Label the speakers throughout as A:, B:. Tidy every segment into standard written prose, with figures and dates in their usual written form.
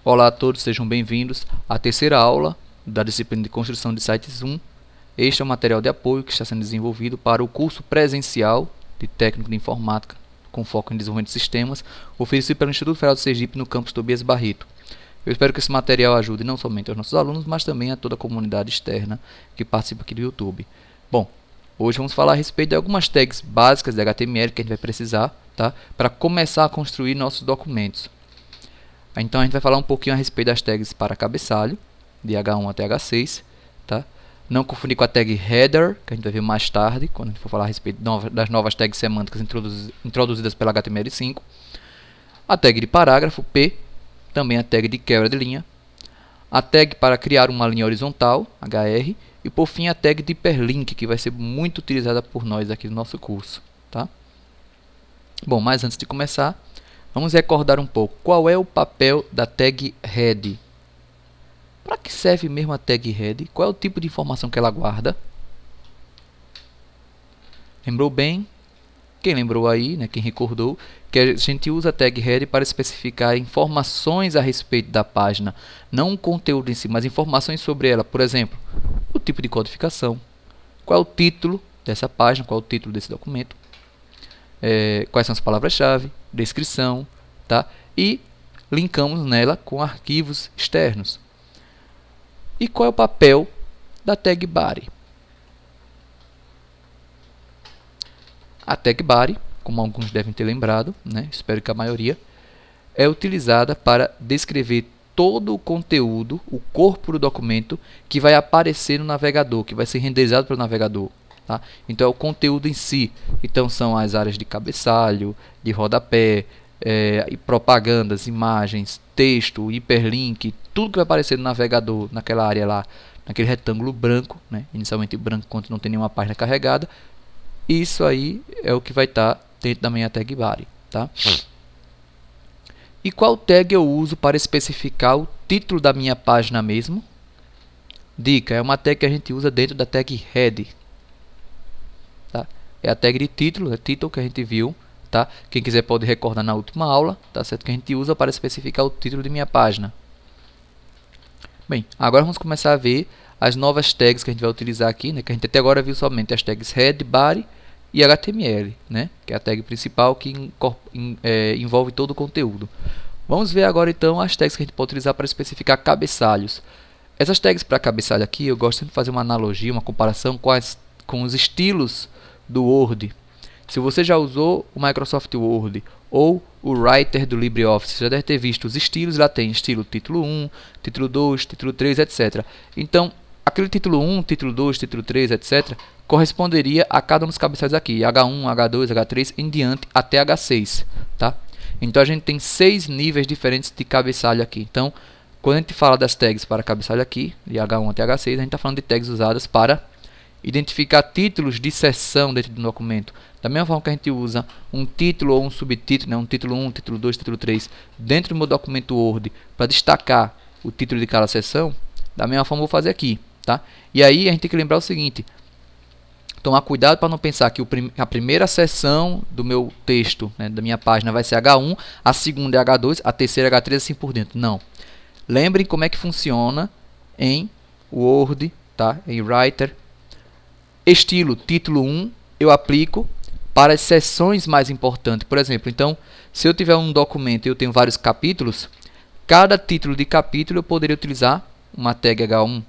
A: Olá a todos, sejam bem-vindos à terceira aula da disciplina de Construção de Sites 1. Este é o material de apoio que está sendo desenvolvido para o curso presencial de Técnico de Informática com foco em desenvolvimento de sistemas, oferecido pelo Instituto Federal de Sergipe no campus Tobias Barreto. Eu espero que esse material ajude não somente aos nossos alunos, mas também a toda a comunidade externa que participa aqui do YouTube. Bom, hoje vamos falar a respeito de algumas tags básicas de HTML que a gente vai precisar, tá, para começar a construir nossos documentos. Então a gente vai falar um pouquinho a respeito das tags para cabeçalho, de H1 até H6, tá? Não confundir com a tag header, que a gente vai ver mais tarde, quando a gente for falar a respeito das novas tags semânticas introduzidas pela HTML5. A tag de parágrafo, P, também a tag de quebra de linha, a tag para criar uma linha horizontal, HR, e por fim a tag de hiperlink, que vai ser muito utilizada por nós aqui no nosso curso, tá? Bom, mas antes de começar, vamos recordar um pouco qual é o papel da tag head. Para que serve mesmo a tag head? Qual é o tipo de informação que ela guarda? Lembrou bem? Quem lembrou aí, né, quem recordou, que a gente usa a tag head para especificar informações a respeito da página, não o conteúdo em si, mas informações sobre ela. Por exemplo, o tipo de codificação, qual é o título dessa página, qual é o título desse documento, quais são as palavras-chave, descrição, tá? E linkamos nela com arquivos externos. E qual é o papel da tag body? A tag body, como alguns devem ter lembrado, né? Espero que a maioria, é utilizada para descrever todo o conteúdo, o corpo do documento que vai aparecer no navegador, que vai ser renderizado pelo navegador. Tá? Então é o conteúdo em si. Então são as áreas de cabeçalho, de rodapé, e propagandas, imagens, texto, hiperlink, tudo que vai aparecer no navegador naquela área lá, naquele retângulo branco, né? Inicialmente branco quando não tem nenhuma página carregada. Isso aí é o que vai estar dentro da minha tag body, tá? E qual tag eu uso para especificar o título da minha página mesmo? Dica, é uma tag que a gente usa dentro da tag head. Tá? É a tag de título, é título que a gente viu, tá? Quem quiser pode recordar na última aula, tá certo? Que a gente usa para especificar o título de minha página. Bem, agora vamos começar a ver as novas tags que a gente vai utilizar aqui, né? Que a gente até agora viu somente as tags head, body e HTML, né? Que é a tag principal que envolve todo o conteúdo. Vamos ver agora então as tags que a gente pode utilizar para especificar cabeçalhos. Essas tags para cabeçalho aqui, eu gosto de fazer uma analogia, uma comparação com os estilos do Word. Se você já usou o Microsoft Word ou o Writer do LibreOffice, você já deve ter visto os estilos. Lá tem estilo título 1, título 2, título 3, etc. Então, aquele título 1, título 2, título 3, etc. corresponderia a cada um dos cabeçalhos aqui, H1, H2, H3, em diante até H6. Tá? Então, a gente tem 6 níveis diferentes de cabeçalho aqui. Então, quando a gente fala das tags para cabeçalho aqui, de H1 até H6, a gente está falando de tags usadas para identificar títulos de seção dentro do documento. Da mesma forma que a gente usa um título ou um subtítulo, né, um título 1, título 2, título 3, dentro do meu documento Word, para destacar o título de cada seção, da mesma forma eu vou fazer aqui. Tá? E aí a gente tem que lembrar o seguinte, tomar cuidado para não pensar que a primeira seção do meu texto, né, da minha página, vai ser H1, a segunda é H2, a terceira é H3, assim por dentro. Não. Lembrem como é que funciona em Word, tá? Em Writer. Estilo título 1 eu aplico para as seções mais importantes. Por exemplo, então, se eu tiver um documento e eu tenho vários capítulos, cada título de capítulo eu poderia utilizar uma tag H1.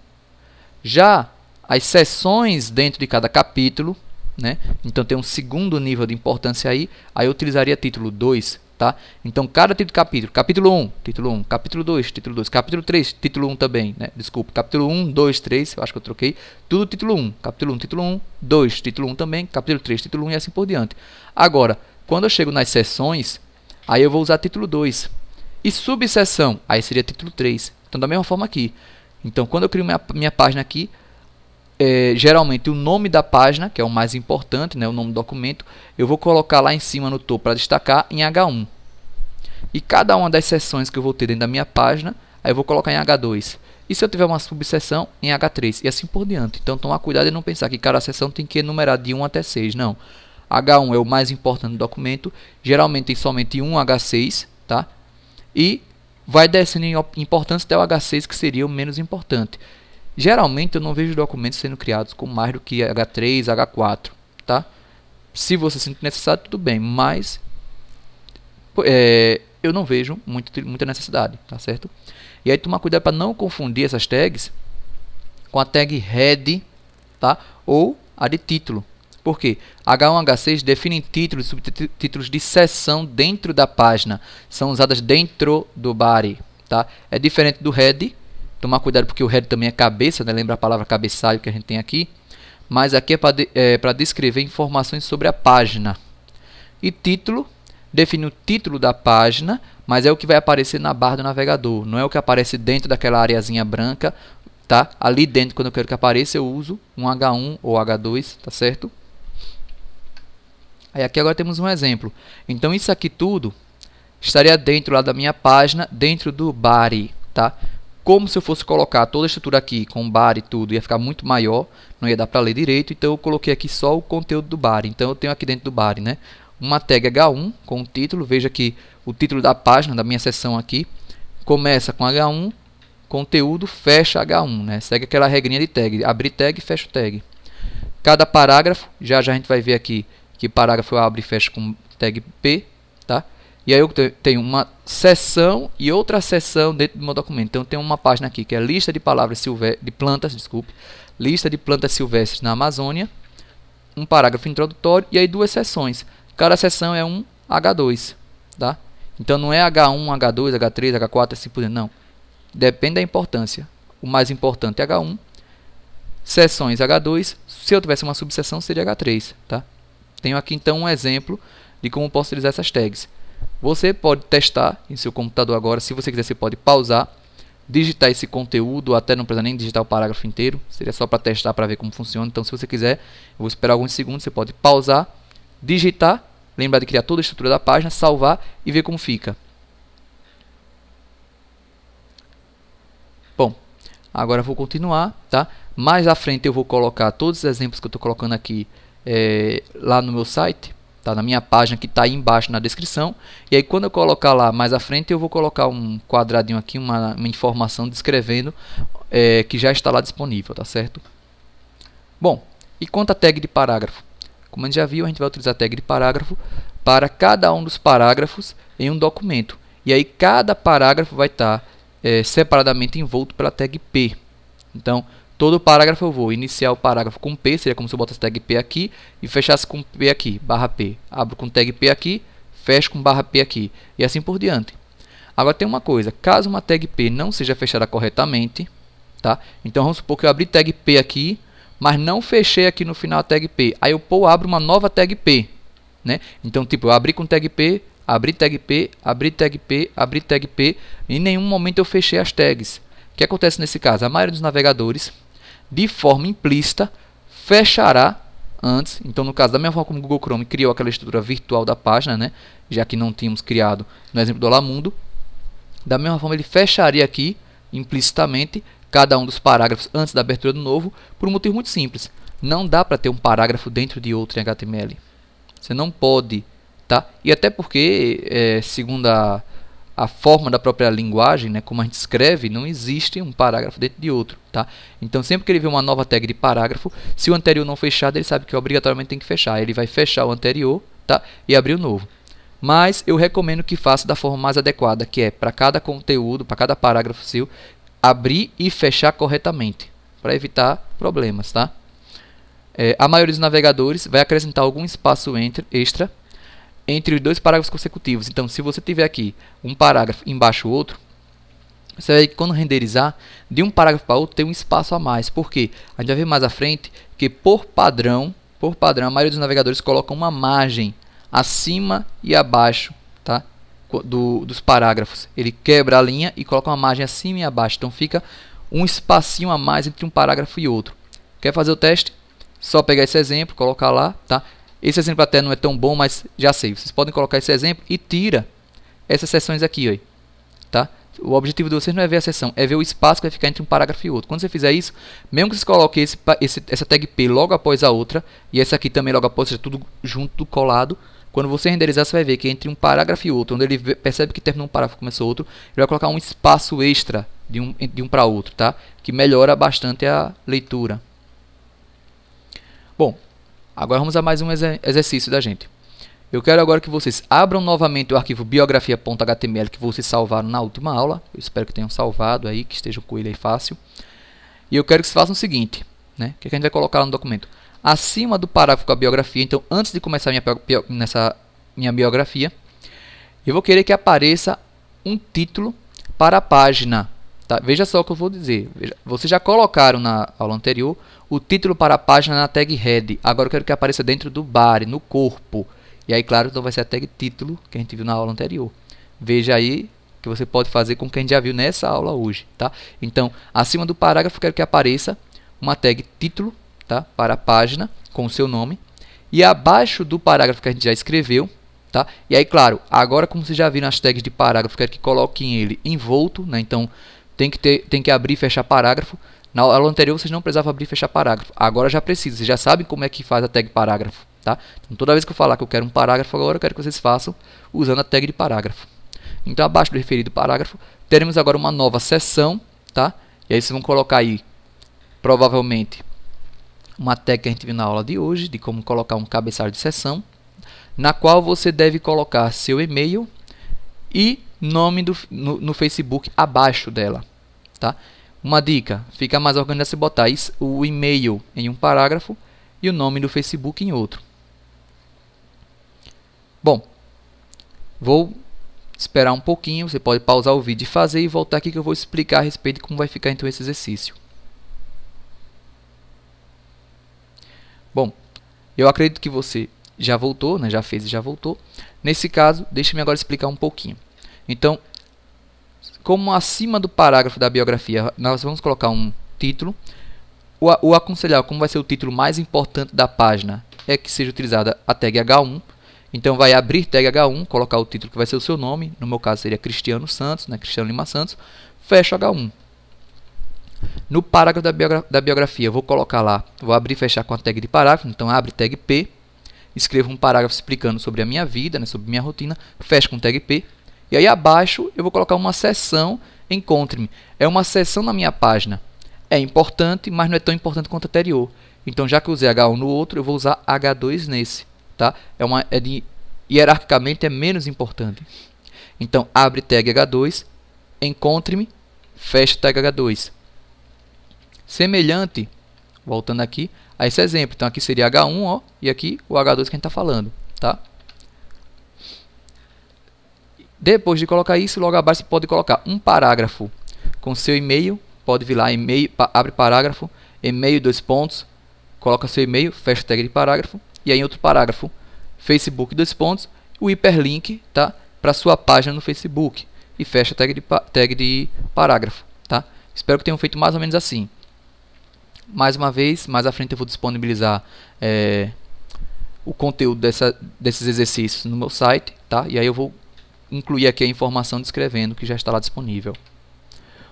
A: Já as seções dentro de cada capítulo, né? Então tem um segundo nível de importância aí eu utilizaria título 2. Tá? Então, cada tipo de capítulo, capítulo 1, título 1, capítulo 2, título 2, capítulo 3, título 1 também, né? Desculpa, capítulo 1, 2, 3, eu acho que eu troquei, tudo título 1, capítulo 1, título 1, 2, título 1 também, capítulo 3, título 1 e assim por diante. Agora, quando eu chego nas seções, aí eu vou usar título 2. E subseção, aí seria título 3. Então, da mesma forma aqui. Então, quando eu crio minha página aqui, geralmente o nome da página, que é o mais importante, né, o nome do documento, eu vou colocar lá em cima no topo para destacar em H1. E cada uma das seções que eu vou ter dentro da minha página, aí eu vou colocar em H2. E se eu tiver uma subseção, em H3 e assim por diante. Então tomar cuidado e não pensar que cada seção tem que enumerar de 1 até 6, não. H1 é o mais importante do documento, geralmente tem somente um H6, tá? E vai descendo em importância até o H6, que seria o menos importante. Geralmente eu não vejo documentos sendo criados com mais do que H3, H4, tá? Se você sentir necessário, tudo bem, mas eu não vejo muita necessidade, tá certo? E aí tomar cuidado para não confundir essas tags com a tag head, tá? Ou a de título. Por quê? H1 e H6 definem títulos e subtítulos de seção dentro da página. São usadas dentro do body, tá? É diferente do head. Tomar cuidado porque o head também é cabeça, né? Lembra a palavra cabeçalho que a gente tem aqui? Mas aqui é para descrever informações sobre a página. E título define o título da página, mas é o que vai aparecer na barra do navegador. Não é o que aparece dentro daquela areazinha branca, tá? Ali dentro, quando eu quero que apareça, eu uso um H1 ou H2, tá certo? Aí aqui agora temos um exemplo. Então isso aqui tudo estaria dentro lá da minha página, dentro do body, tá? Como se eu fosse colocar toda a estrutura aqui com body e tudo, ia ficar muito maior, não ia dar para ler direito, então eu coloquei aqui só o conteúdo do body. Então eu tenho aqui dentro do body, né, uma tag H1 com o título. Veja que o título da página, da minha seção aqui, começa com H1, conteúdo, fecha H1, né? Segue aquela regrinha de tag, abrir tag, fecha o tag. Cada parágrafo, já a gente vai ver aqui que parágrafo eu abro e fecho com tag P, tá? E aí eu tenho uma seção e outra seção dentro do meu documento. Então eu tenho uma página aqui que é lista de palavras lista de plantas silvestres na Amazônia, um parágrafo introdutório e aí duas seções. Cada seção é um H2, tá? Então não é H1, H2, H3, H4, assim por diante, não. Depende da importância. O mais importante é H1, seções H2. Se eu tivesse uma subseção seria H3, tá? Tenho aqui então um exemplo de como posso utilizar essas tags. Você pode testar em seu computador agora. Se você quiser, você pode pausar, digitar esse conteúdo, até não precisa nem digitar o parágrafo inteiro. Seria só para testar, para ver como funciona. Então, se você quiser, eu vou esperar alguns segundos. Você pode pausar, digitar, lembrar de criar toda a estrutura da página, salvar e ver como fica. Bom, agora eu vou continuar, tá? Mais à frente eu vou colocar todos os exemplos que eu estou colocando aqui lá no meu site, tá? Na minha página que está aí embaixo na descrição. E aí quando eu colocar lá mais à frente eu vou colocar um quadradinho aqui, uma informação descrevendo que já está lá disponível, tá certo? Bom, e quanto à tag de parágrafo? Como a gente já viu, a gente vai utilizar a tag de parágrafo para cada um dos parágrafos em um documento. E aí cada parágrafo vai estar separadamente envolto pela tag P. Então, todo parágrafo eu vou iniciar o parágrafo com P, seria como se eu botasse tag P aqui e fechasse com P aqui, barra P. Abro com tag P aqui, fecho com barra P aqui e assim por diante. Agora tem uma coisa, caso uma tag P não seja fechada corretamente, tá? Então vamos supor que eu abri tag P aqui, mas não fechei aqui no final a tag P. Aí eu abro uma nova tag P, né? Então tipo, eu abri com tag P, abri tag P, abri tag P, abri tag P, e em nenhum momento eu fechei as tags. O que acontece nesse caso? A maioria dos navegadores, de forma implícita, fechará antes. Então, no caso da mesma forma como o Google Chrome criou aquela estrutura virtual da página, né, já que não tínhamos criado no exemplo do Olamundo, da mesma forma ele fecharia aqui, implicitamente, cada um dos parágrafos antes da abertura do novo, por um motivo muito simples. Não dá para ter um parágrafo dentro de outro em HTML. Você não pode, tá? E até porque, segundo a forma da própria linguagem, né, como a gente escreve, não existe um parágrafo dentro de outro, tá? Então, sempre que ele vê uma nova tag de parágrafo, se o anterior não fechado, ele sabe que obrigatoriamente tem que fechar. Ele vai fechar o anterior, tá? E abrir o novo. Mas eu recomendo que faça da forma mais adequada, que é para cada conteúdo, para cada parágrafo seu, abrir e fechar corretamente, para evitar problemas, tá? A maioria dos navegadores vai acrescentar algum espaço extra entre os dois parágrafos consecutivos. Então, se você tiver aqui um parágrafo embaixo o outro, você vai, quando renderizar, de um parágrafo para outro tem um espaço a mais. Por quê? A gente vai ver mais à frente que, por padrão, a maioria dos navegadores colocam uma margem acima e abaixo, tá? Dos parágrafos. Ele quebra a linha e coloca uma margem acima e abaixo. Então, fica um espacinho a mais entre um parágrafo e outro. Quer fazer o teste? Só pegar esse exemplo, colocar lá, tá? Esse exemplo até não é tão bom, mas já sei. Vocês podem colocar esse exemplo e tira essas seções aqui, ó, tá? O objetivo de vocês não é ver a seção, é ver o espaço que vai ficar entre um parágrafo e outro. Quando você fizer isso, mesmo que vocês coloquem essa tag P logo após a outra, e essa aqui também logo após, seja tudo junto, colado, quando você renderizar, você vai ver que entre um parágrafo e outro, onde ele percebe que terminou um parágrafo e começou outro, ele vai colocar um espaço extra de um para outro, tá? Que melhora bastante a leitura. Bom, agora vamos a mais um exercício da gente. Eu quero agora que vocês abram novamente o arquivo biografia.html que vocês salvaram na última aula. Eu espero que tenham salvado aí, que estejam com ele aí fácil. E eu quero que vocês façam o seguinte, né? O que a gente vai colocar lá no documento? Acima do parágrafo com a biografia, então antes de começar nessa minha biografia, eu vou querer que apareça um título para a página. Tá? Veja só o que eu vou dizer. Vocês já colocaram na aula anterior o título para a página na tag head. Agora eu quero que apareça dentro do body, no corpo. E aí, claro, então vai ser a tag título que a gente viu na aula anterior. Veja aí que você pode fazer com o que a gente já viu nessa aula hoje. Tá? Então, acima do parágrafo, eu quero que apareça uma tag título, tá? Para a página com o seu nome. E abaixo do parágrafo que a gente já escreveu, tá? E aí, claro, agora como vocês já viram as tags de parágrafo, eu quero que coloquem ele envolto, né? Então tem que abrir e fechar parágrafo. Na aula anterior vocês não precisavam abrir e fechar parágrafo. Agora já precisa, vocês já sabem como é que faz a tag parágrafo, tá? Então toda vez que eu falar que eu quero um parágrafo agora, eu quero que vocês façam usando a tag de parágrafo. Então abaixo do referido parágrafo, teremos agora uma nova seção, tá? E aí vocês vão colocar aí, provavelmente, uma tag que a gente viu na aula de hoje, de como colocar um cabeçalho de seção, na qual você deve colocar seu e-mail e nome no Facebook abaixo dela, tá? Uma dica, fica mais organizado se botar o e-mail em um parágrafo e o nome do Facebook em outro. Bom, vou esperar um pouquinho, você pode pausar o vídeo e fazer e voltar aqui que eu vou explicar a respeito de como vai ficar então esse exercício. Bom, eu acredito que você já voltou, né? Já fez e já voltou. Nesse caso, deixe-me agora explicar um pouquinho. Então, como acima do parágrafo da biografia, nós vamos colocar um título. O aconselhar, como vai ser o título mais importante da página, é que seja utilizada a tag H1. Então, vai abrir tag H1, colocar o título que vai ser o seu nome. No meu caso, seria Cristiano Santos, né? Cristiano Lima Santos. Fecha H1. No parágrafo da biografia, eu vou colocar lá, vou abrir e fechar com a tag de parágrafo, então abre tag P, escrevo um parágrafo explicando sobre a minha vida, né, sobre minha rotina, fecho com tag P, e aí abaixo eu vou colocar uma seção, encontre-me. É uma seção na minha página, é importante, mas não é tão importante quanto a anterior. Então já que eu usei H1 no outro, eu vou usar H2 nesse, tá? Hierarquicamente é menos importante. Então abre tag H2, encontre-me, fecha tag H2. Semelhante, voltando aqui, a esse exemplo. Então, aqui seria H1, ó, e aqui o H2 que a gente está falando. Tá? Depois de colocar isso, logo abaixo você pode colocar um parágrafo com seu e-mail. Pode vir lá, e-mail, abre parágrafo, e-mail, 2 pontos, coloca seu e-mail, fecha tag de parágrafo. E aí em outro parágrafo, Facebook, 2 pontos, o hiperlink, tá, para sua página no Facebook. E fecha tag de parágrafo. Tá? Espero que tenham feito mais ou menos assim. Mais uma vez, mais à frente eu vou disponibilizar o conteúdo desses exercícios no meu site, tá? E aí eu vou incluir aqui a informação descrevendo que já está lá disponível.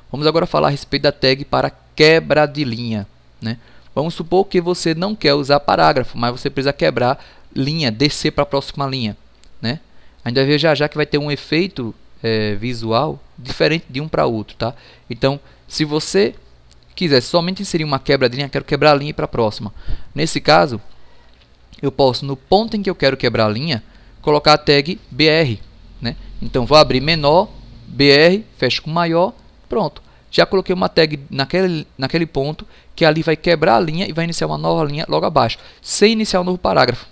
A: Vamos agora falar a respeito da tag para quebra de linha, né? Vamos supor que você não quer usar parágrafo, mas você precisa quebrar linha, descer para a próxima linha, né? A gente vai ver já que vai ter um efeito visual diferente de um para outro, tá? Então, se você quiser somente inserir uma quebra de linha, quero quebrar a linha e ir para a próxima. Nesse caso, eu posso, no ponto em que eu quero quebrar a linha, colocar a tag BR, né? Então, vou abrir menor, BR, fecho com maior, pronto. Já coloquei uma tag naquele ponto, que ali vai quebrar a linha e vai iniciar uma nova linha logo abaixo, sem iniciar um novo parágrafo.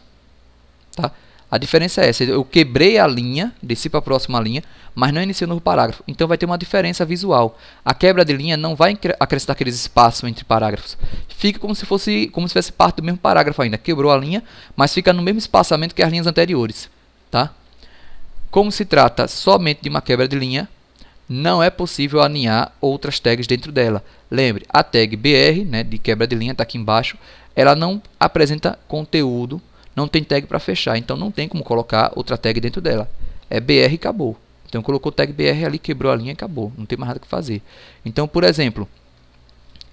A: Tá? A diferença é essa, eu quebrei a linha, desci para a próxima linha, mas não iniciei um novo parágrafo. Então vai ter uma diferença visual. A quebra de linha não vai acrescentar aqueles espaços entre parágrafos. Fica como se fosse parte do mesmo parágrafo ainda. Quebrou a linha, mas fica no mesmo espaçamento que as linhas anteriores. Tá? Como se trata somente de uma quebra de linha, não é possível alinhar outras tags dentro dela. Lembre, a tag BR, né, de quebra de linha, está aqui embaixo, ela não apresenta conteúdo, não tem tag para fechar, então não tem como colocar outra tag dentro dela. É BR e acabou. Então colocou tag BR ali, quebrou a linha e acabou. Não tem mais nada que fazer. Então, por exemplo,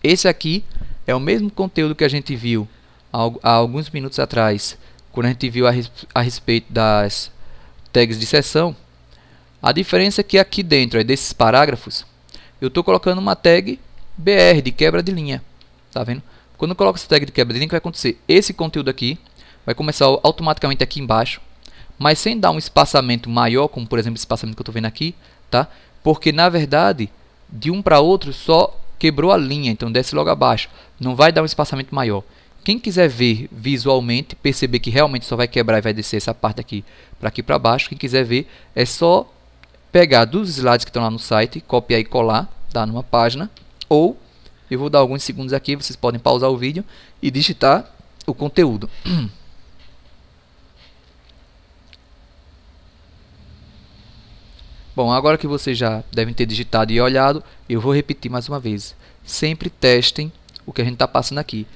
A: esse aqui é o mesmo conteúdo que a gente viu há alguns minutos atrás quando a gente viu a respeito das tags de seção, a diferença é que aqui dentro desses parágrafos, eu estou colocando uma tag BR, de quebra de linha. Tá vendo? Quando eu coloco essa tag de quebra de linha, o que vai acontecer? Esse conteúdo aqui vai começar automaticamente aqui embaixo, mas sem dar um espaçamento maior, como por exemplo esse espaçamento que eu estou vendo aqui, tá? Porque na verdade, de um para outro só quebrou a linha, então desce logo abaixo. Não vai dar um espaçamento maior. Quem quiser ver visualmente, perceber que realmente só vai quebrar e vai descer essa parte aqui para baixo, quem quiser ver, é só pegar dos slides que estão lá no site, copiar e colar, tá, numa página, ou eu vou dar alguns segundos aqui, vocês podem pausar o vídeo e digitar o conteúdo. Bom, agora que vocês já devem ter digitado e olhado, eu vou repetir mais uma vez. Sempre testem o que a gente está passando aqui.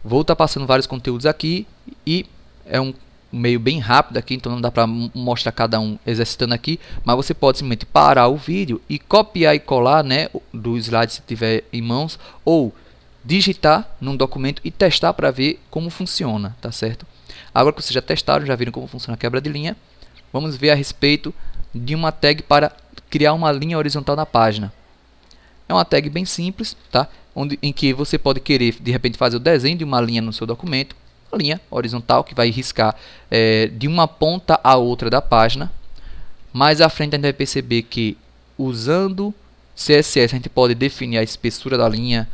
A: Vou estar passando vários conteúdos aqui e é um meio bem rápido aqui, então não dá para mostrar cada um exercitando aqui, mas você pode simplesmente parar o vídeo e copiar e colar, né, do slide se tiver em mãos, ou digitar num documento e testar para ver como funciona, tá certo? Agora que vocês já testaram, já viram como funciona a quebra de linha, vamos ver a respeito de uma tag para criar uma linha horizontal na página. É uma tag bem simples, tá? Em que você pode querer de repente fazer o desenho de uma linha no seu documento, uma linha horizontal que vai riscar de uma ponta a outra da página. Mais à frente a gente vai perceber que usando CSS a gente pode definir a espessura da linha,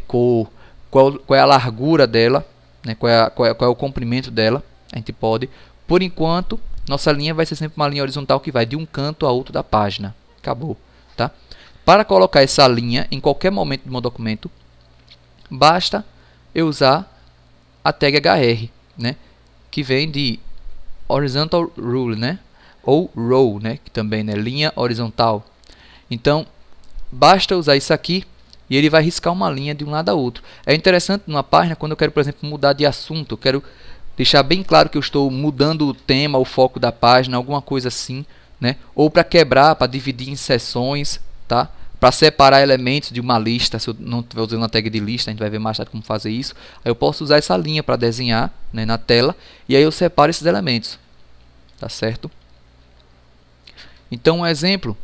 A: cor, qual é a largura dela, né? qual é o comprimento dela. A gente pode, por enquanto, nossa linha vai ser sempre uma linha horizontal que vai de um canto a outro da página. Acabou, tá? Para colocar essa linha em qualquer momento do meu documento, basta eu usar a tag HR, né, que vem de Horizontal Rule, né, ou Row, né, que também é, né, linha horizontal. Então, basta usar isso aqui e ele vai riscar uma linha de um lado a outro. É interessante numa página quando eu quero, por exemplo, mudar de assunto, eu quero deixar bem claro que eu estou mudando o tema, o foco da página, alguma coisa assim, né, ou para quebrar, para dividir em seções, tá? Para separar elementos de uma lista, se eu não estiver usando uma tag de lista, a gente vai ver mais tarde como fazer isso. Aí eu posso usar essa linha para desenhar, né, na tela, e aí eu separo esses elementos, tá certo? Então, um exemplo,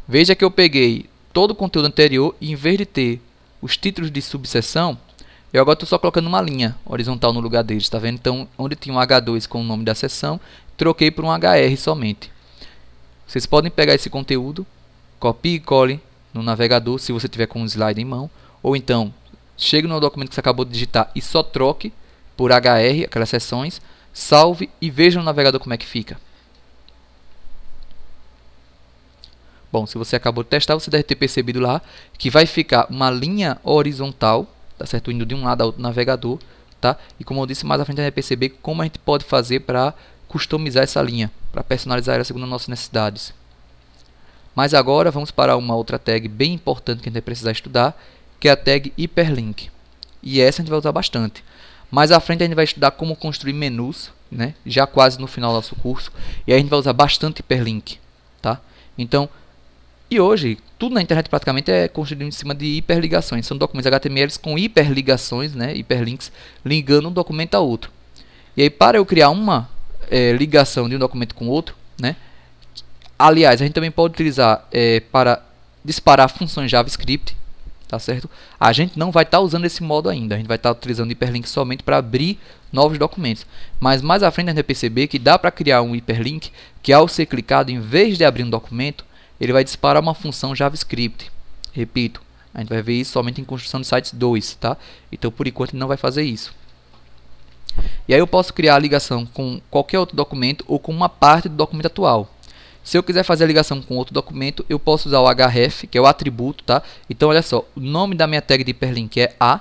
A: veja que eu peguei todo o conteúdo anterior e em vez de ter os títulos de subseção, eu agora estou só colocando uma linha horizontal no lugar deles, tá vendo? Então, onde tinha um H2 com o nome da seção, troquei por um HR somente. Vocês podem pegar esse conteúdo, copie e cole no navegador, se você tiver com um slide em mão, ou então chegue no documento que você acabou de digitar e só troque por HR, aquelas seções, salve e veja no navegador como é que fica. Bom, se você acabou de testar, você deve ter percebido lá que vai ficar uma linha horizontal, tá certo? Indo de um lado ao outro navegador, tá? E como eu disse, mais à frente a gente vai perceber como a gente pode fazer para customizar essa linha, para personalizar ela segundo as nossas necessidades. Mas agora vamos para uma outra tag bem importante que a gente vai precisar estudar, que é a tag Hyperlink. E essa a gente vai usar bastante. Mais à frente a gente vai estudar como construir menus, né? Já quase no final do nosso curso. E aí a gente vai usar bastante Hyperlink, tá? Então, e hoje, tudo na internet praticamente é construído em cima de hiperligações. São documentos HTML com hiperligações, né? Hiperlinks, ligando um documento a outro. E aí, para eu criar uma ligação de um documento com outro, né? Aliás, a gente também pode utilizar para disparar funções JavaScript, tá certo? A gente não vai estar usando esse modo ainda, a gente vai estar utilizando hiperlink somente para abrir novos documentos. Mas mais à frente a gente vai perceber que dá para criar um hiperlink que, ao ser clicado, em vez de abrir um documento, ele vai disparar uma função JavaScript. Repito, a gente vai ver isso somente em construção de sites 2, tá? Então, por enquanto, ele não vai fazer isso. E aí eu posso criar a ligação com qualquer outro documento ou com uma parte do documento atual. Se eu quiser fazer a ligação com outro documento, eu posso usar o href, que é o atributo, tá? Então, olha só, o nome da minha tag de hiperlink é A,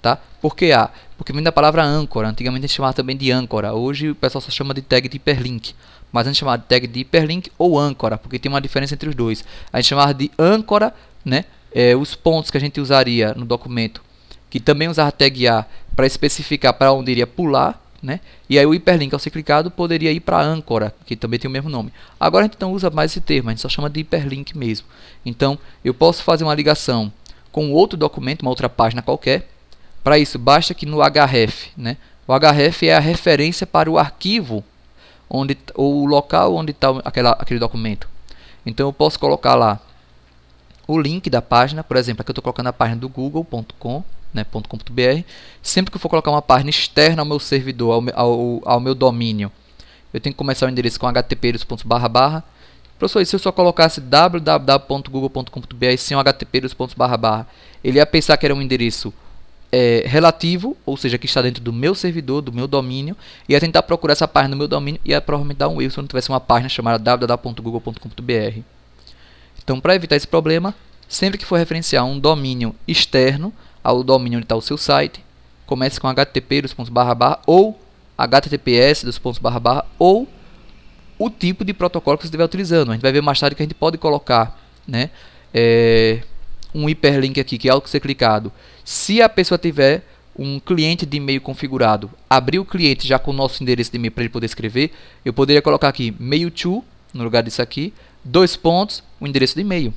A: tá? Por que A? Porque vem da palavra âncora. Antigamente a gente chamava também de âncora. Hoje o pessoal só chama de tag de hiperlink. Mas a gente chamava de tag de hiperlink ou âncora, porque tem uma diferença entre os dois. A gente chamava de âncora, né? Os pontos que a gente usaria no documento, que também usava tag A para especificar para onde iria pular, né? E aí o hiperlink, ao ser clicado, poderia ir para a âncora, que também tem o mesmo nome. Agora a gente não usa mais esse termo, a gente só chama de hiperlink mesmo. Então, eu posso fazer uma ligação com outro documento, uma outra página qualquer. Para isso, basta que no href, né, O href é a referência para o arquivo, ou o local onde está aquele documento. Então eu posso colocar lá o link da página, por exemplo, aqui eu estou colocando a página do google.com, né, .com.br. Sempre que eu for colocar uma página externa ao meu servidor, ao meu domínio, eu tenho que começar o endereço com http://. Professor, e se eu só colocasse www.google.com.br sem o http://, ele ia pensar que era um endereço relativo, ou seja, que está dentro do meu servidor, do meu domínio, e ia tentar procurar essa página no meu domínio e ia provavelmente dar um erro se eu não tivesse uma página chamada www.google.com.br. Então, para evitar esse problema, sempre que for referenciar um domínio externo ao domínio onde está o seu site, comece com http:// ou https:// ou o tipo de protocolo que você estiver utilizando. A gente vai ver mais tarde que a gente pode colocar, né, um hiperlink aqui, que é ao ser clicado. Se a pessoa tiver um cliente de e-mail configurado, abrir o cliente já com o nosso endereço de e-mail para ele poder escrever, eu poderia colocar aqui mail to, no lugar disso aqui, o endereço de e-mail.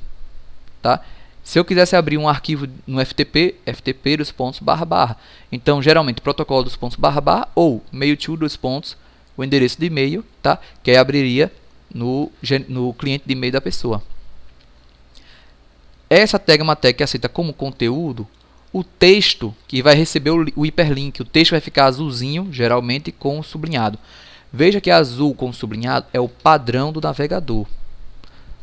A: Tá? Se eu quisesse abrir um arquivo no FTP, //. Então, geralmente, protocolo // ou mail to, o endereço de e-mail, tá? Que aí abriria no cliente de e-mail da pessoa. Essa tag é uma tag que aceita como conteúdo o texto que vai receber o hiperlink. O texto vai ficar azulzinho, geralmente com sublinhado. Veja que azul com sublinhado é o padrão do navegador.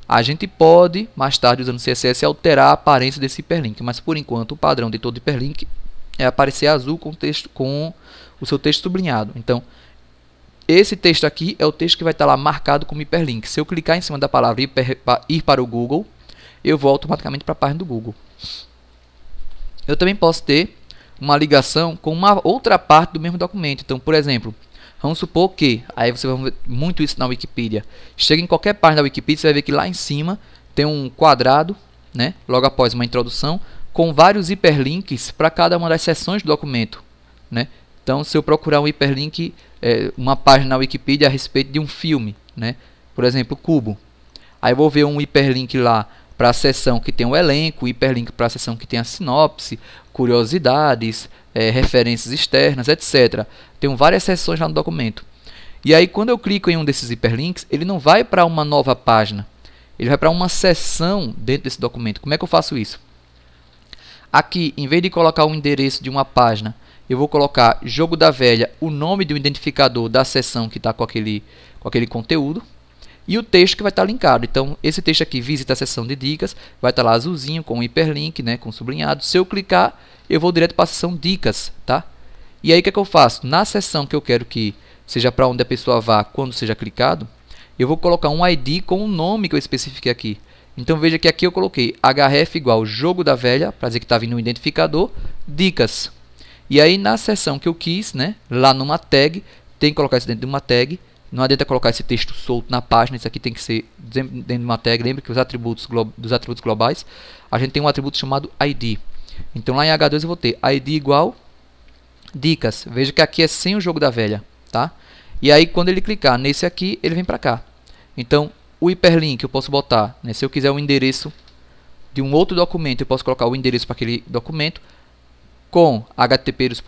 A: A gente pode, mais tarde, usando CSS, alterar a aparência desse hiperlink, mas por enquanto o padrão de todo hiperlink é aparecer azul com o seu texto sublinhado. Então, esse texto aqui é o texto que vai estar lá marcado como hiperlink. Se eu clicar em cima da palavra ir para o Google, eu vou automaticamente para a página do Google. Eu também posso ter uma ligação com uma outra parte do mesmo documento. Então, por exemplo, vamos supor que, aí você vai ver muito isso na Wikipedia. Chega em qualquer página da Wikipedia, você vai ver que lá em cima tem um quadrado, né, logo após uma introdução, com vários hiperlinks para cada uma das seções do documento, né? Então, se eu procurar um hiperlink, uma página na Wikipedia a respeito de um filme, né, por exemplo, Cubo, aí eu vou ver um hiperlink lá para a seção que tem o elenco, hiperlink para a seção que tem a sinopse, curiosidades, referências externas, etc. Tem várias seções lá no documento. E aí, quando eu clico em um desses hiperlinks, ele não vai para uma nova página, ele vai para uma seção dentro desse documento. Como é que eu faço isso? Aqui, em vez de colocar o endereço de uma página, eu vou colocar Jogo da Velha, o nome do identificador da seção que está com aquele conteúdo, e o texto que vai estar linkado. Então, esse texto aqui, visita a seção de dicas, vai estar lá azulzinho, com um hiperlink, né, com sublinhado. Se eu clicar, eu vou direto para a seção dicas. Tá? E aí, o que é que eu faço? Na seção que eu quero que seja para onde a pessoa vá quando seja clicado, eu vou colocar um ID com o nome que eu especifiquei aqui. Então, veja que aqui eu coloquei href igual Jogo da Velha, para dizer que está vindo um identificador, dicas. E aí, na seção que eu quis, né, lá numa tag, tem que colocar isso dentro de uma tag. Não adianta colocar esse texto solto na página, isso aqui tem que ser dentro de uma tag. Lembre que os atributos globais, a gente tem um atributo chamado ID. Então, lá em H2 eu vou ter ID igual dicas. Veja que aqui é sem o Jogo da Velha. Tá? E aí, quando ele clicar nesse aqui, ele vem para cá. Então, o hiperlink eu posso botar, né, se eu quiser o endereço de um outro documento, eu posso colocar o endereço para aquele documento com http://,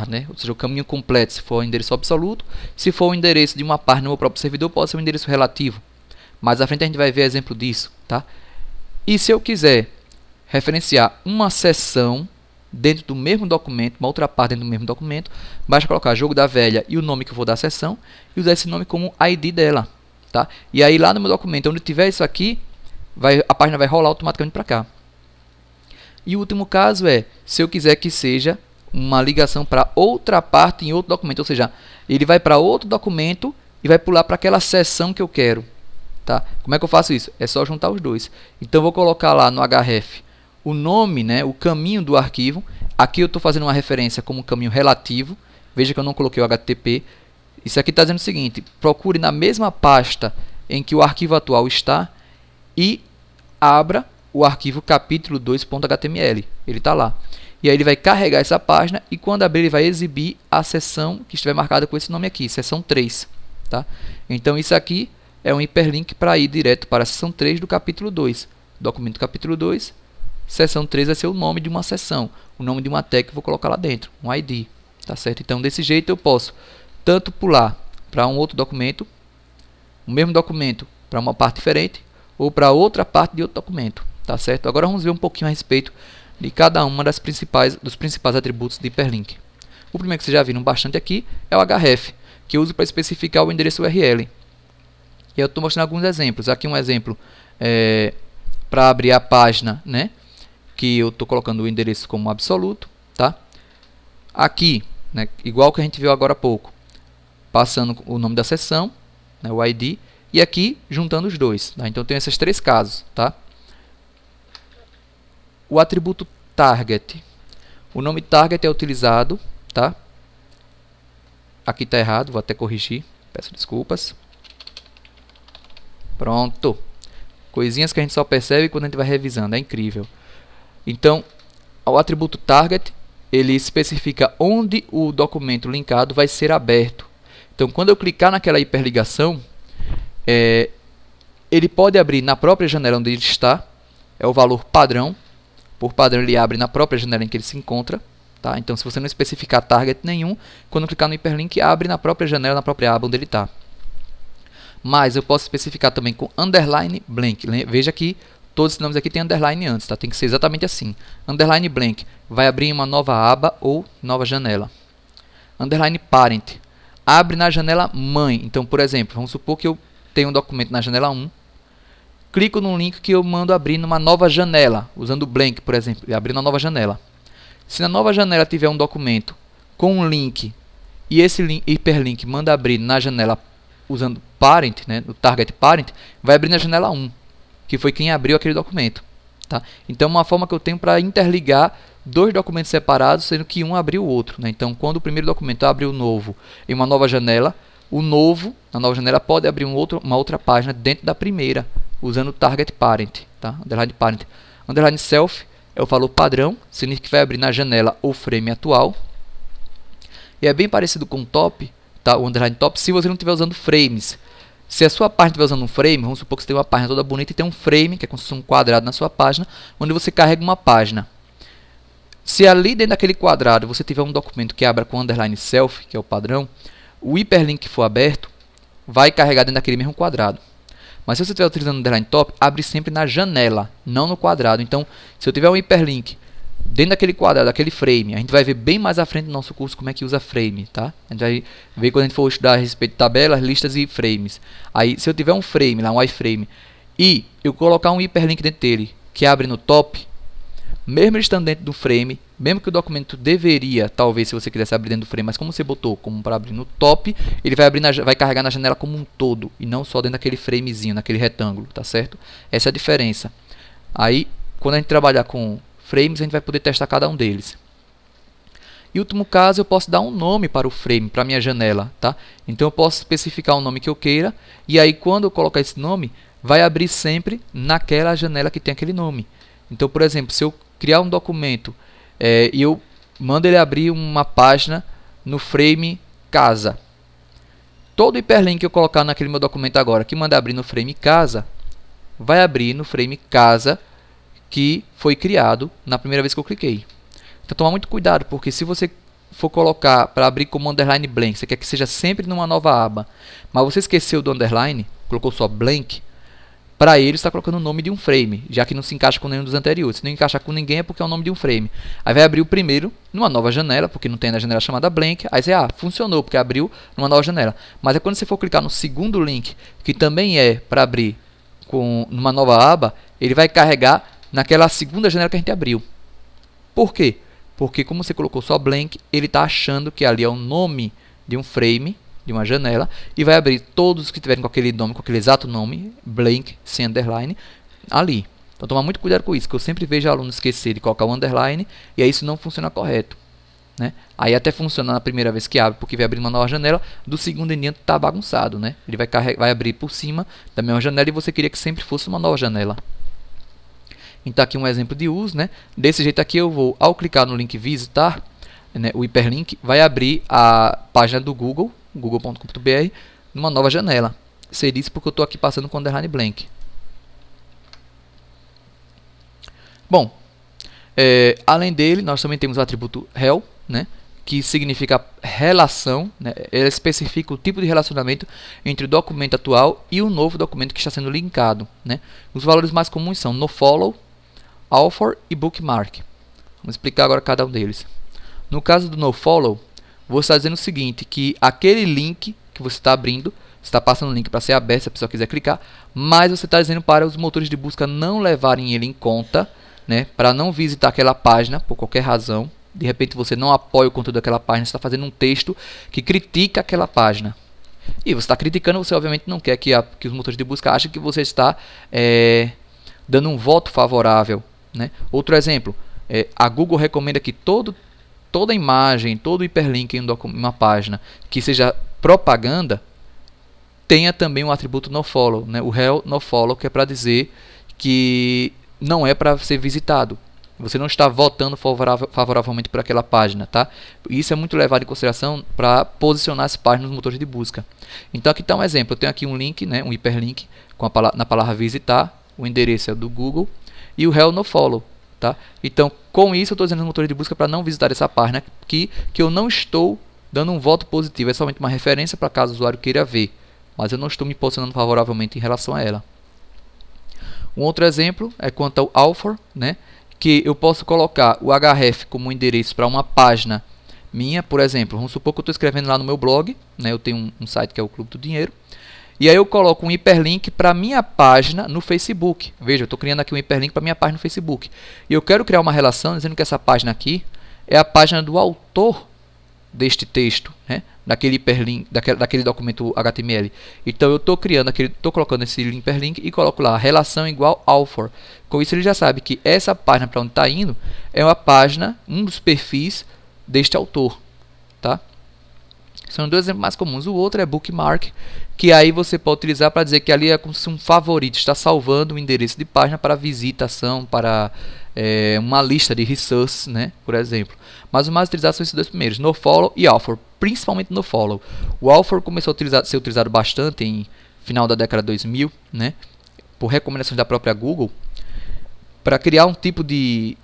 A: né, ou seja, o caminho completo se for o endereço absoluto. Se for o endereço de uma página no meu próprio servidor, pode ser um endereço relativo. Mais à frente a gente vai ver exemplo disso. Tá? E se eu quiser referenciar uma seção dentro do mesmo documento, uma outra parte dentro do mesmo documento, basta colocar Jogo da Velha e o nome que eu vou dar à seção e usar esse nome como ID dela. Tá? E aí lá no meu documento, onde tiver isso aqui, a página vai rolar automaticamente para cá. E o último caso é, se eu quiser que seja uma ligação para outra parte em outro documento, ou seja, ele vai para outro documento e vai pular para aquela seção que eu quero. Tá? Como é que eu faço isso? É só juntar os dois. Então eu vou colocar lá no href o nome, né, o caminho do arquivo. Aqui eu estou fazendo uma referência como caminho relativo. Veja que eu não coloquei o HTTP. Isso aqui está dizendo o seguinte: procure na mesma pasta em que o arquivo atual está e abra o arquivo capítulo 2.html. Ele está lá. E aí ele vai carregar essa página e quando abrir ele vai exibir a seção que estiver marcada com esse nome aqui, seção 3. Tá? Então isso aqui é um hiperlink para ir direto para a seção 3 do capítulo 2. Documento capítulo 2, seção 3 vai ser o nome de uma seção, o nome de uma tag que eu vou colocar lá dentro, um ID. tá certo? Então, desse jeito eu posso tanto pular para um outro documento, o mesmo documento para uma parte diferente, ou para outra parte de outro documento, tá certo? Agora vamos ver um pouquinho a respeito de cada uma dos principais atributos de hiperlink. O primeiro que vocês já viram bastante aqui é o href, que eu uso para especificar o endereço URL. E eu estou mostrando alguns exemplos. Aqui um exemplo para abrir a página, né, que eu estou colocando o endereço como absoluto, tá? Aqui, né, igual que a gente viu agora há pouco, passando o nome da seção, né, o ID, e aqui juntando os dois. Tá? Então eu tenho esses três casos. Tá? O atributo target. O nome target é utilizado. Tá? Aqui está errado, vou até corrigir. Peço desculpas. Pronto. Coisinhas que a gente só percebe quando a gente vai revisando. É incrível. Então, o atributo target, ele especifica onde o documento linkado vai ser aberto. Então, quando eu clicar naquela hiperligação, ele pode abrir na própria janela onde ele está. É o valor padrão. Por padrão, ele abre na própria janela em que ele se encontra. Tá? Então, se você não especificar target nenhum, quando clicar no hiperlink, abre na própria janela, na própria aba onde ele está. Mas eu posso especificar também com underline blank. Veja que todos esses nomes aqui têm underline antes. Tá? Tem que ser exatamente assim. Underline blank vai abrir em uma nova aba ou nova janela. Underline parent abre na janela mãe. Então, por exemplo, vamos supor que eu tenho um documento na janela 1. Clico no link que eu mando abrir numa nova janela, usando blank, por exemplo, e abrir uma nova janela. Se na nova janela tiver um documento com um link e esse hiperlink manda abrir na janela usando parent, né, o target parent, vai abrir na janela 1, que foi quem abriu aquele documento. Tá? Então, uma forma que eu tenho para interligar dois documentos separados, sendo que um abriu o outro. Né? Então, quando o primeiro documento abre o novo em uma nova janela, o novo, na nova janela, pode abrir uma outra página dentro da primeira, usando o target parent. Tá? Underline parent. Underline self é o valor padrão, significa que vai abrir na janela ou frame atual. E é bem parecido com o top, tá? O underline top, se você não estiver usando frames. Se a sua página estiver usando um frame, vamos supor que você tem uma página toda bonita e tem um frame, que é como se fosse um quadrado na sua página, onde você carrega uma página. Se ali dentro daquele quadrado você tiver um documento que abra com underline self, que é o padrão, o hiperlink que for aberto vai carregar dentro daquele mesmo quadrado. Mas se você estiver utilizando o underline top, abre sempre na janela, não no quadrado. Então, se eu tiver um hiperlink dentro daquele quadrado, daquele frame, a gente vai ver bem mais à frente no nosso curso como é que usa frame, tá? A gente vai ver quando a gente for estudar a respeito de tabelas, listas e frames. Aí, se eu tiver um frame, lá um iframe, e eu colocar um hiperlink dentro dele, que abre no top, mesmo ele estando dentro do frame, mesmo que o documento deveria, talvez, se você quisesse abrir dentro do frame, mas como você botou como para abrir no top, ele vai, vai carregar na janela como um todo, e não só dentro daquele framezinho, naquele retângulo, tá certo? Essa é a diferença. Aí, quando a gente trabalhar com frames, a gente vai poder testar cada um deles. E último caso, eu posso dar um nome para o frame, para a minha janela, tá? Então, eu posso especificar um nome que eu queira, e aí, quando eu colocar esse nome, vai abrir sempre naquela janela que tem aquele nome. Então, por exemplo, se eu criar um documento e eu mando ele abrir uma página no frame casa, todo hiperlink que eu colocar naquele meu documento agora, que manda abrir no frame casa, vai abrir no frame casa que foi criado na primeira vez que eu cliquei. Então, tomar muito cuidado, porque se você for colocar para abrir como underline blank, você quer que seja sempre numa nova aba, mas você esqueceu do underline, colocou só blank, para ele está colocando o nome de um frame, já que não se encaixa com nenhum dos anteriores. Se não encaixa com ninguém é porque é o nome de um frame. Aí vai abrir o primeiro numa nova janela, porque não tem na janela chamada blank. Aí você, funcionou, porque abriu numa nova janela. Mas é quando você for clicar no segundo link, que também é para abrir numa nova aba, ele vai carregar naquela segunda janela que a gente abriu. Por quê? Porque como você colocou só blank, ele está achando que ali é o nome de um frame, de uma janela, e vai abrir todos que tiverem com aquele nome, com aquele exato nome, blank, sem underline, ali. Então, tomar muito cuidado com isso, que eu sempre vejo alunos esquecer de colocar o underline, e aí isso não funciona correto. Né? Aí até funciona na primeira vez que abre, porque vai abrir uma nova janela, do segundo em diante está bagunçado. Né? Ele vai abrir por cima da mesma janela, e você queria que sempre fosse uma nova janela. Então, aqui um exemplo de uso. Né? Desse jeito aqui, eu vou, ao clicar no link visitar, né, o hiperlink vai abrir a página do Google, google.com.br, numa nova janela. Sei disso porque eu estou aqui passando com underline blank. Bom, além dele, nós também temos o atributo rel, né, que significa relação, né? Ela especifica o tipo de relacionamento entre o documento atual e o novo documento que está sendo linkado, né? Os valores mais comuns são nofollow, author e bookmark. Vamos explicar agora cada um deles. No caso do nofollow, você está dizendo o seguinte, que aquele link que você está abrindo, está passando o link para ser aberto se a pessoa quiser clicar, mas você está dizendo para os motores de busca não levarem ele em conta, né, para não visitar aquela página por qualquer razão. De repente você não apoia o conteúdo daquela página, você está fazendo um texto que critica aquela página. E você está criticando, você obviamente não quer que os motores de busca achem que você está dando um voto favorável, né? Outro exemplo, a Google recomenda que toda imagem, todo hiperlink em uma página que seja propaganda tenha também um atributo nofollow, né? O rel nofollow, que é para dizer que não é para ser visitado. Você não está votando favoravelmente por aquela página, tá? Isso é muito levado em consideração para posicionar as páginas nos motores de busca. Então aqui está um exemplo. Eu tenho aqui um link, né, um hiperlink na palavra visitar. O endereço é do Google e o rel nofollow, tá? Então com isso eu estou dizendo nos motores de busca para não visitar essa página que eu não estou dando um voto positivo. É somente uma referência para caso o usuário queira ver, mas eu não estou me posicionando favoravelmente em relação a ela. Um outro exemplo é quanto ao author, né? Que eu posso colocar o href como endereço para uma página minha, por exemplo. Vamos supor que eu estou escrevendo lá no meu blog, né? Eu tenho um site que é o Clube do Dinheiro, e aí eu coloco um hiperlink para a minha página no Facebook. Veja, eu estou criando aqui um hiperlink para a minha página no Facebook. E eu quero criar uma relação dizendo que essa página aqui é a página do autor deste texto, né? Daquele hiperlink, daquele documento HTML. Então eu estou colocando esse hiperlink e coloco lá relação igual author. Com isso ele já sabe que essa página para onde está indo é uma página, um dos perfis deste autor, tá? São dois exemplos mais comuns. O outro é bookmark, que aí você pode utilizar para dizer que ali é como se um favorito, está salvando o endereço de página para visitação, para uma lista de resources, né, por exemplo. Mas os mais utilizados são esses dois primeiros, nofollow e author, principalmente nofollow. O author começou a ser utilizado bastante em final da década de 2000, né, por recomendações da própria Google, para criar um tipo de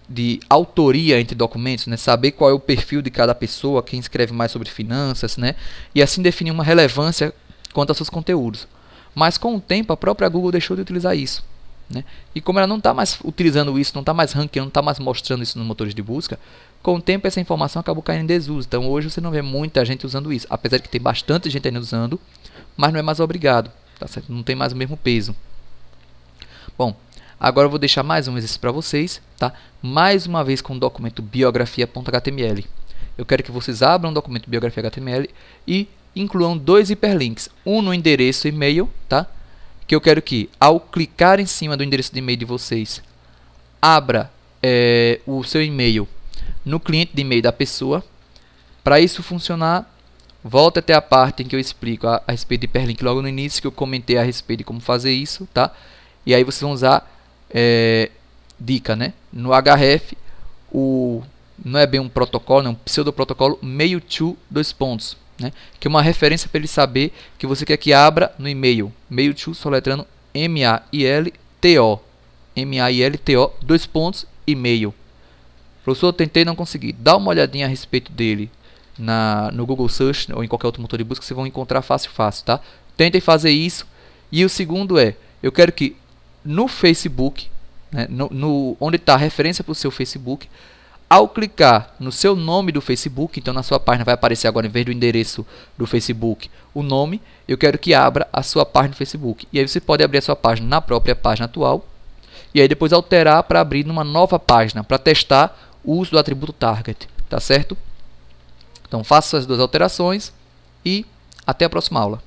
A: autoria entre documentos, né, saber qual é o perfil de cada pessoa, quem escreve mais sobre finanças, né, e assim definir uma relevância quanto aos seus conteúdos. Mas com o tempo a própria Google deixou de utilizar isso, né? E como ela não está mais utilizando isso, não está mais ranqueando, não está mais mostrando isso nos motores de busca, com o tempo essa informação acabou caindo em desuso. Então hoje você não vê muita gente usando isso, apesar de que tem bastante gente ainda usando, mas não é mais obrigado, tá certo? Não tem mais o mesmo peso. Bom, agora eu vou deixar mais um exercício para vocês, tá? Mais uma vez com o documento biografia.html. Eu quero que vocês abram o documento biografia.html e incluam dois hiperlinks, um no endereço e-mail, tá? Que eu quero que, ao clicar em cima do endereço de e-mail de vocês, abra o seu e-mail no cliente de e-mail da pessoa. Para isso funcionar, volte até a parte em que eu explico a respeito de hiperlink logo no início, que eu comentei a respeito de como fazer isso, tá? E aí vocês vão usar dica, né? No href, não é bem um protocolo, é um pseudo-protocolo mail to né? Que é uma referência para ele saber que você quer que abra no e-mail. Mail to, soletrando M-A-I-L-T-O. M-A-I-L-T-O, e-mail. Professor, eu tentei e não consegui. Dá uma olhadinha a respeito dele no Google Search ou em qualquer outro motor de busca, vocês vão encontrar fácil, tá? Tentem fazer isso. E o segundo eu quero que no Facebook, né, onde está a referência para o seu Facebook, ao clicar no seu nome do Facebook, então na sua página vai aparecer agora, em vez do endereço do Facebook, o nome, eu quero que abra a sua página do Facebook. E aí você pode abrir a sua página na própria página atual, e aí depois alterar para abrir numa nova página, para testar o uso do atributo target, tá certo? Então faça essas duas alterações e até a próxima aula.